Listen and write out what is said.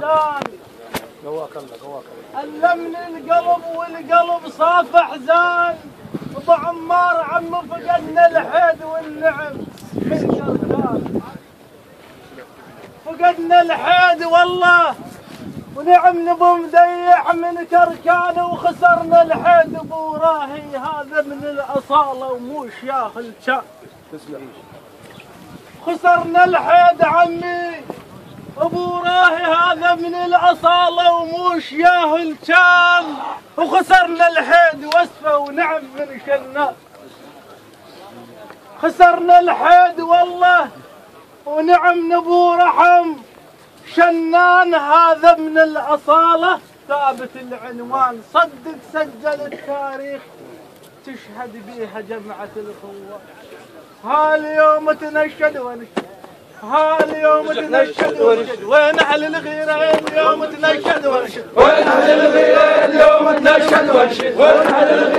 قواك الله. ألمني القلب والقلب صاف حزان. ابو عمار عم فقدنا الحيد والنعم من كركان. فقدنا الحيد والله ونعم نبو مديع من كركان، وخسرنا الحيد ابو راهي هذا من الاصاله ومو شياخ الشام. خسرنا الحيد عمي ابو راهي هذا من الاصاله ومو شياه الشام، وخسرنا الحيد واسفه ونعم من شنان. خسرنا الحيد والله ونعم نبو رحم شنان هذا من الاصاله ثابت العنوان. صدق سجل التاريخ تشهد بيها جمعه الاخوه. هاليوم تنشد ونشد، هاليوم تنشد ونشد، وين اهل الغيره اليوم تنشد ونشد، وين اهل الغيره اليوم تنشد ونشد، وين اهل الغيره